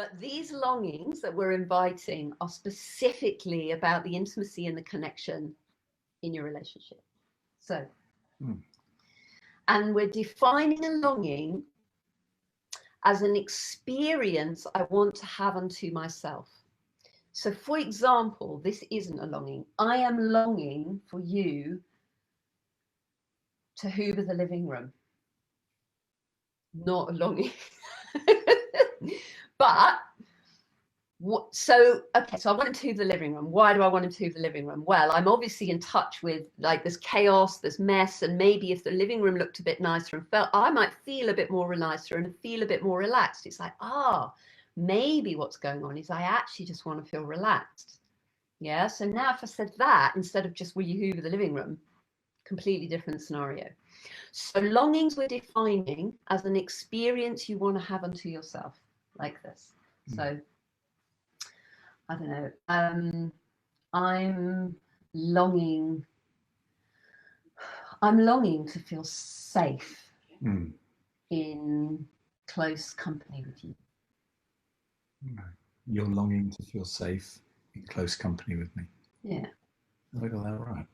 But these longings that we're inviting are specifically about the intimacy and the connection in your relationship. So, and we're defining a longing as an experience I want to have unto myself. So, for example, this isn't a longing. I am longing for you to hoover the living room. Not a longing. But so I wanted to hoover the living room. Why do I want to hoover the living room? Well, I'm obviously in touch with, like, there's chaos, there's mess, and maybe if the living room looked a bit nicer and felt, I might feel a bit more nicer and feel a bit more relaxed. It's like, maybe what's going on is I actually just want to feel relaxed. Yeah. So now if I said that instead of just will you hoover the living room, completely different scenario. So longings we're defining as an experience you want to have unto yourself, like this. So I don't know. I'm longing to feel safe in close company with you. You're longing to feel safe in close company with me. Yeah. Have I got that right?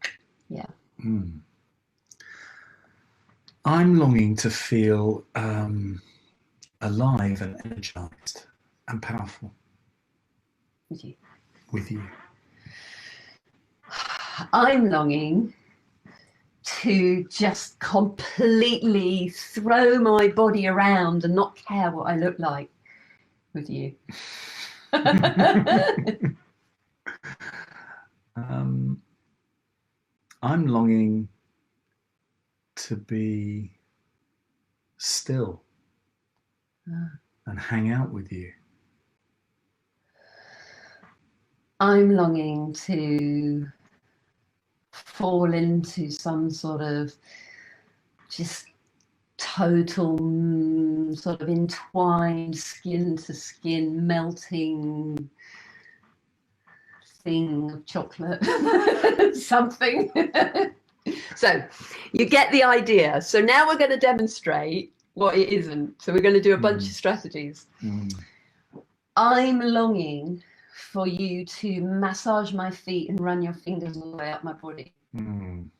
Yeah. I'm longing to feel alive and energized and powerful. With you. I'm longing to just completely throw my body around and not care what I look like with you. I'm longing to be still and hang out with you. I'm longing to fall into some sort of just total sort of entwined skin to skin melting thing of chocolate something. So you get the idea. So now we're going to demonstrate what it isn't. So we're going to do a bunch of strategies. I'm longing for you to massage my feet and run your fingers all the way up my body. I'm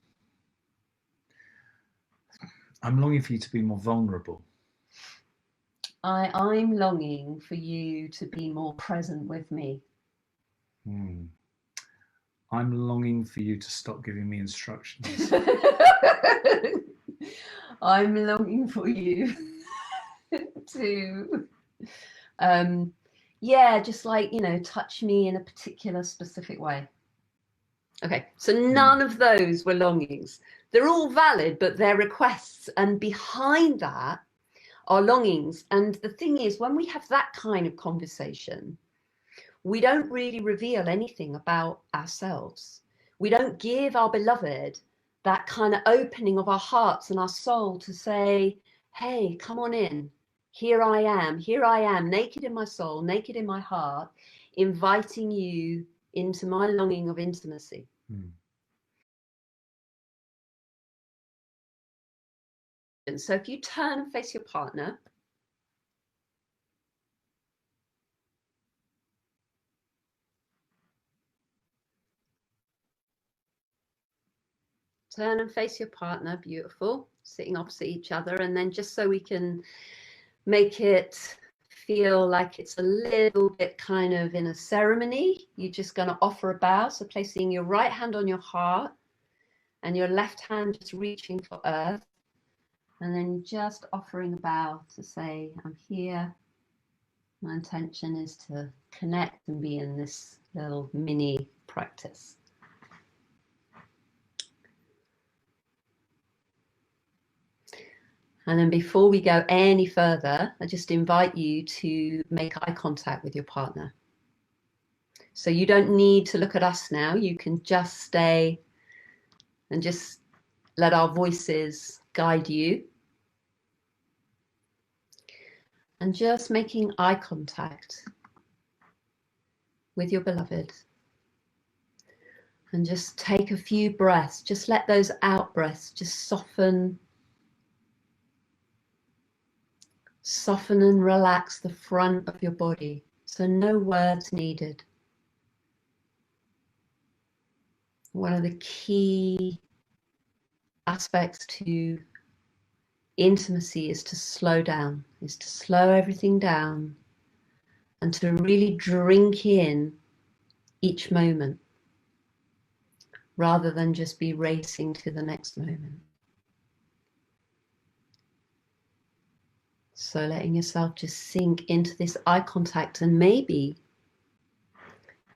longing for you to be more vulnerable. I'm longing for you to be more present with me. I'm longing for you to stop giving me instructions. I'm longing for you to, just like, touch me in a particular specific way. Okay, so none of those were longings. They're all valid, but they're requests. And behind that are longings. And the thing is, when we have that kind of conversation, we don't really reveal anything about ourselves. We don't give our beloved that kind of opening of our hearts and our soul to say, hey, come on in. Here I am, naked in my soul, naked in my heart, inviting you into my longing of intimacy. And so if you turn and face your partner, beautiful, sitting opposite each other. And then just so we can make it feel like it's a little bit kind of in a ceremony, you're just going to offer a bow. So placing your right hand on your heart and your left hand just reaching for earth. And then just offering a bow to say, I'm here. My intention is to connect and be in this little mini practice. And then before we go any further, I just invite you to make eye contact with your partner. So you don't need to look at us now. You can just stay and just let our voices guide you. And just making eye contact with your beloved. And just take a few breaths. Just let those out breaths just soften and relax the front of your body. So no words needed. One of the key aspects to intimacy is to slow down, is to slow everything down and to really drink in each moment rather than just be racing to the next moment. So letting yourself just sink into this eye contact, and maybe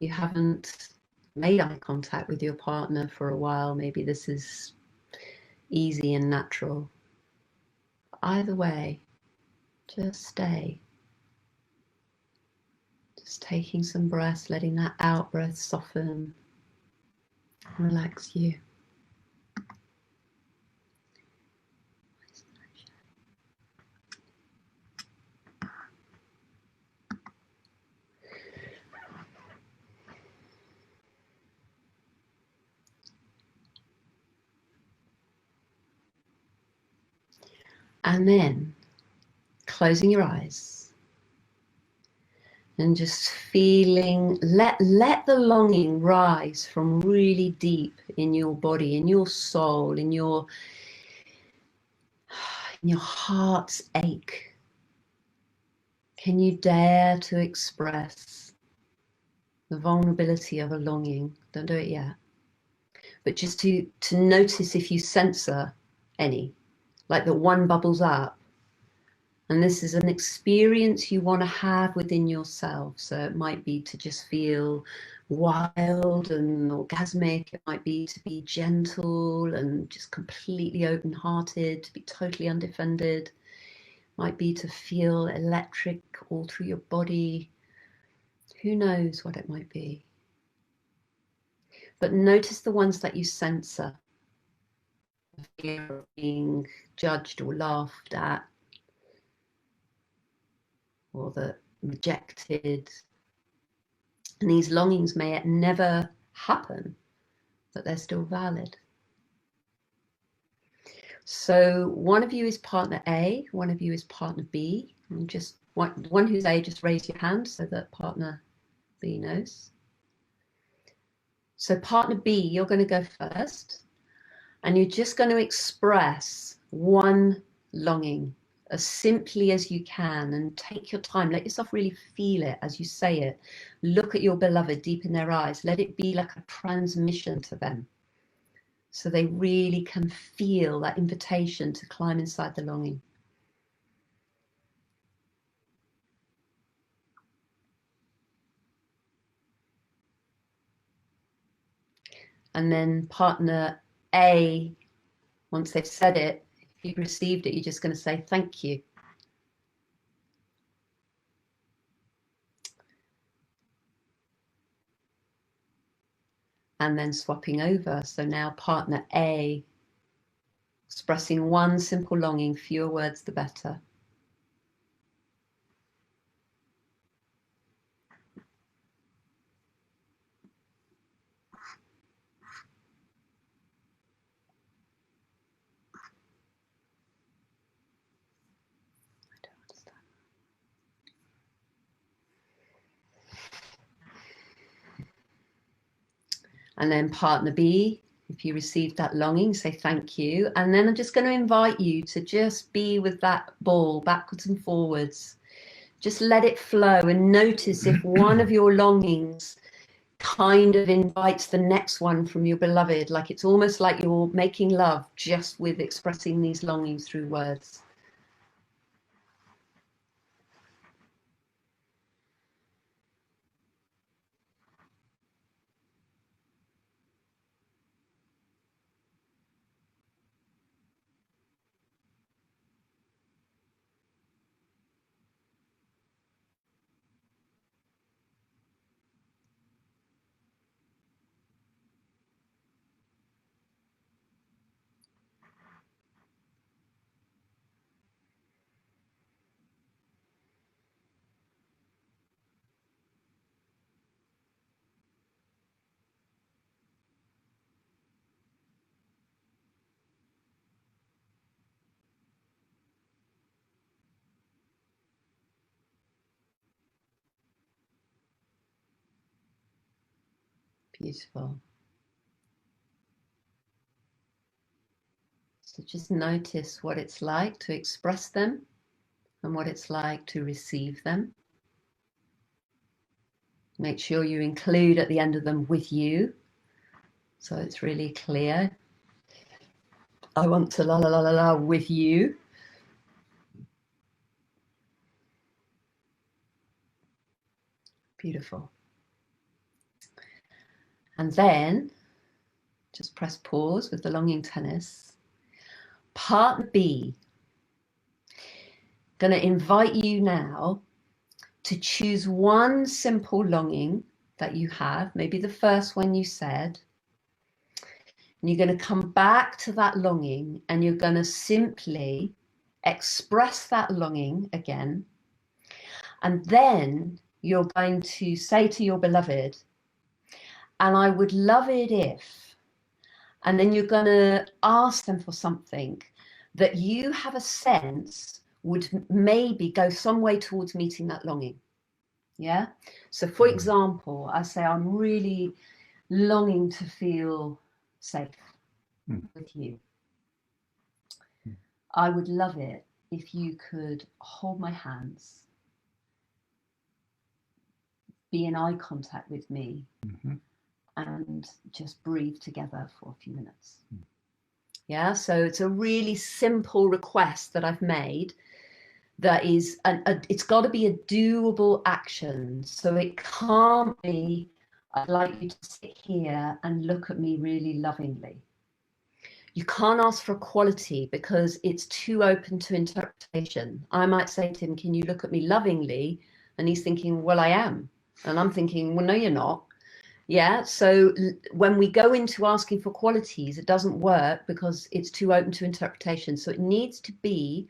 you haven't made eye contact with your partner for a while. Maybe this is easy and natural. Either way, just stay. Just taking some breaths, letting that out breath soften, relax you. And then closing your eyes and just feeling, let the longing rise from really deep in your body, in your soul, in your heart's ache. Can you dare to express the vulnerability of a longing? Don't do it yet. But just to notice if you censor any, like that one bubbles up. And this is an experience you want to have within yourself. So it might be to just feel wild and orgasmic. It might be to be gentle and just completely open-hearted, to be totally undefended. It might be to feel electric all through your body. Who knows what it might be? But notice the ones that you censor. The fear of being judged or laughed at, or the rejected. And these longings may never happen, but they're still valid. So one of you is partner A, one of you is partner B. And just one who's A, just raise your hand so that partner B knows. So partner B, you're going to go first, and you're just going to express one longing as simply as you can, and take your time. Let yourself really feel it as you say it. Look at your beloved deep in their eyes. Let it be like a transmission to them, so they really can feel that invitation to climb inside the longing. And then partner A, once they've said it, if you've received it, you're just going to say thank you. And then swapping over. So now partner A, expressing one simple longing, fewer words the better. And then partner B, if you received that longing, say thank you. And then I'm just going to invite you to just be with that ball backwards and forwards. Just let it flow and notice if one of your longings kind of invites the next one from your beloved. Like it's almost like you're making love just with expressing these longings through words. Beautiful. So just notice what it's like to express them and what it's like to receive them. Make sure you include at the end of them with you, so it's really clear. I want to la la la la la with you. Beautiful. And then just press pause with the longing tennis. Partner B, going to invite you now to choose one simple longing that you have, maybe the first one you said, and you're going to come back to that longing and you're going to simply express that longing again. And then you're going to say to your beloved, and I would love it if, and then you're going to ask them for something that you have a sense would maybe go some way towards meeting that longing. Yeah. So for example, I say, I'm really longing to feel safe with you. I would love it if you could hold my hands, be in eye contact with me, and just breathe together for a few minutes. Yeah, so it's a really simple request that I've made that is, it's got to be a doable action. So it can't be, I'd like you to sit here and look at me really lovingly. You can't ask for a quality because it's too open to interpretation. I might say to him, can you look at me lovingly? And he's thinking, well, I am. And I'm thinking, well, no, you're not. Yeah, so when we go into asking for qualities, it doesn't work because it's too open to interpretation. So it needs to be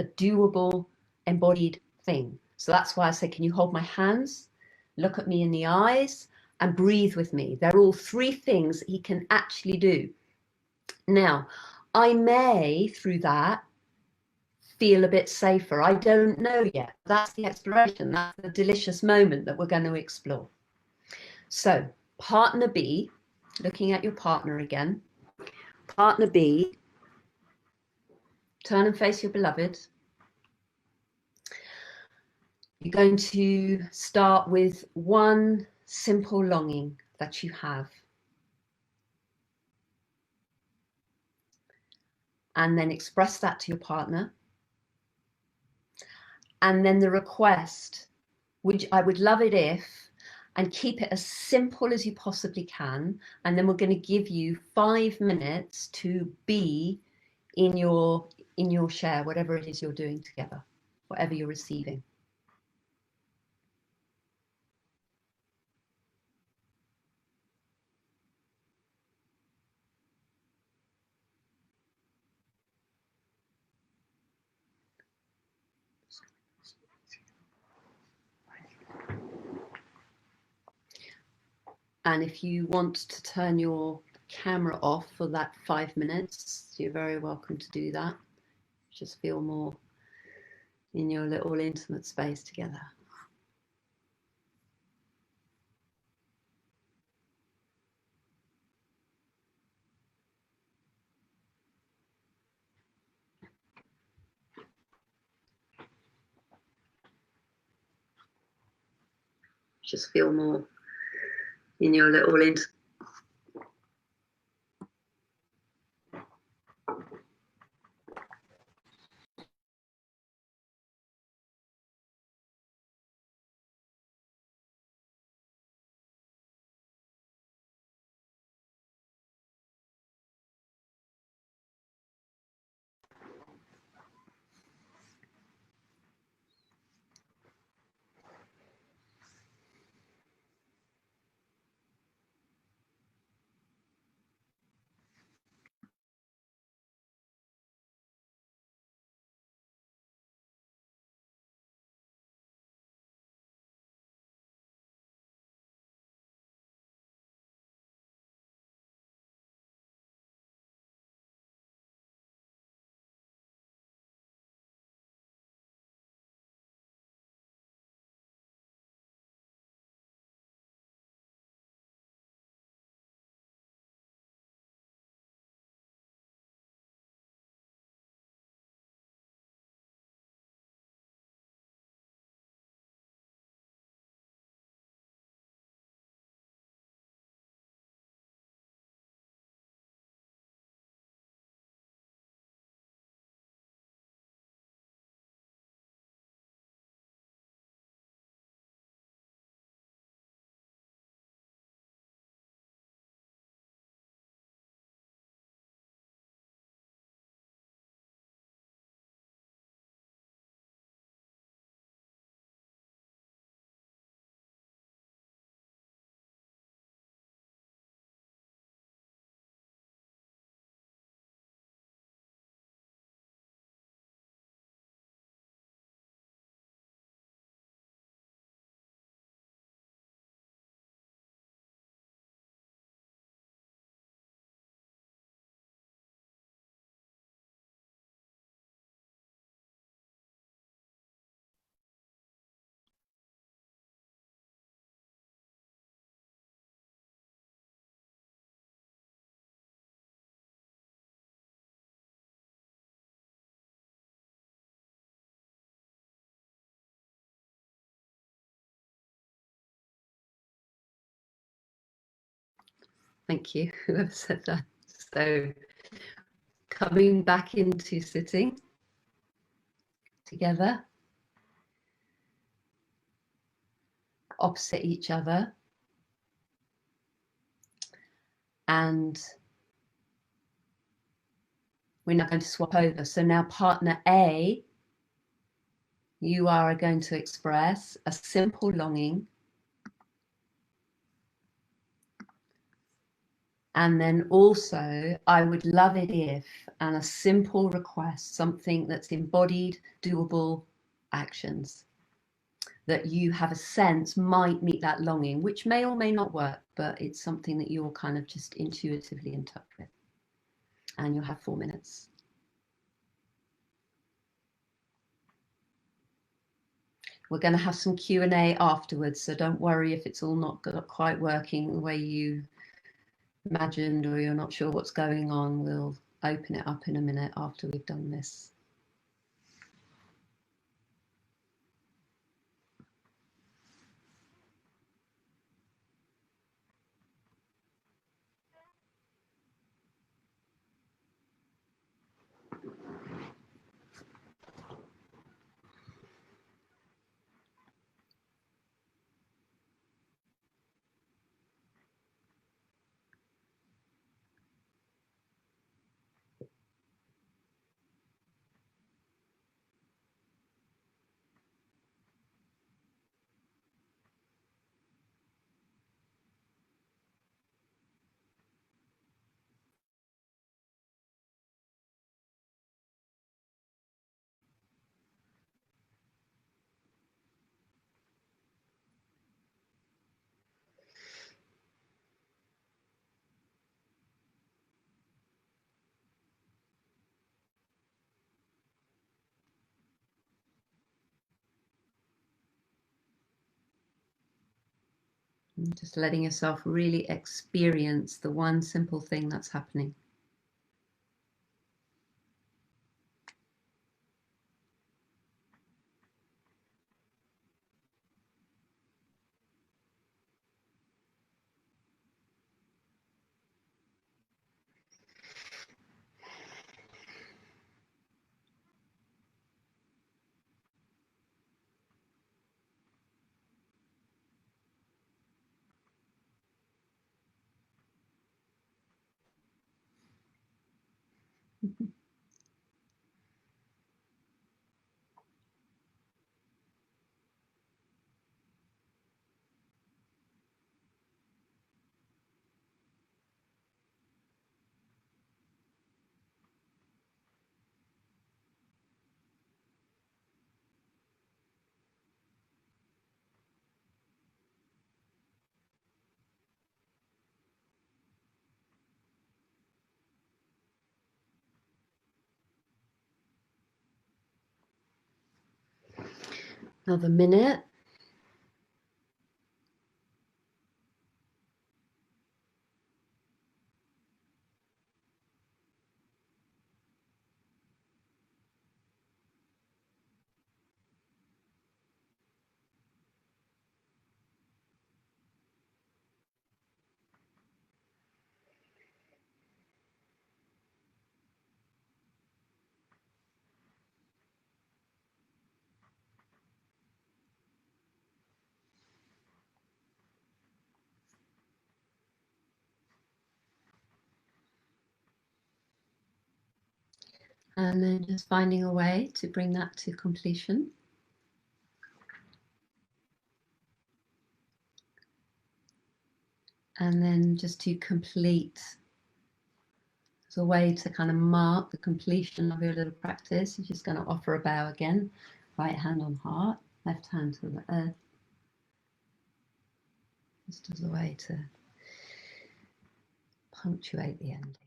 a doable, embodied thing. So that's why I say, can you hold my hands, look at me in the eyes, and breathe with me? They're all three things that he can actually do. Now, I may, through that, feel a bit safer. I don't know yet. That's the exploration. That's the delicious moment that we're going to explore. So partner B, looking at your partner again, partner B, turn and face your beloved. You're going to start with one simple longing that you have. And then express that to your partner. And then the request, which I would love it if, and keep it as simple as you possibly can. And then we're going to give you 5 minutes to be in your share, whatever it is you're doing together, whatever you're receiving. And if you want to turn your camera off for that 5 minutes, you're very welcome to do that. Just feel more in your little intimate space together. Just feel more in your little intimate. Thank you, whoever said that. So coming back into sitting together, opposite each other, and we're now going to swap over. So now partner A, you are going to express a simple longing, and then also I would love it if, and a simple request, something that's embodied, doable actions that you have a sense might meet that longing, which may or may not work, but it's something that you're kind of just intuitively in touch with. And you'll have 4 minutes. We're going to have some Q&A afterwards, so don't worry if it's all not quite working the way you imagined or you're not sure what's going on. We'll open it up in a minute after we've done this. And just letting yourself really experience the one simple thing that's happening. Another minute. And then just finding a way to bring that to completion. And then just to complete, as a way to kind of mark the completion of your little practice, you're just going to offer a bow again. Right hand on heart, left hand to the earth. Just as a way to punctuate the ending.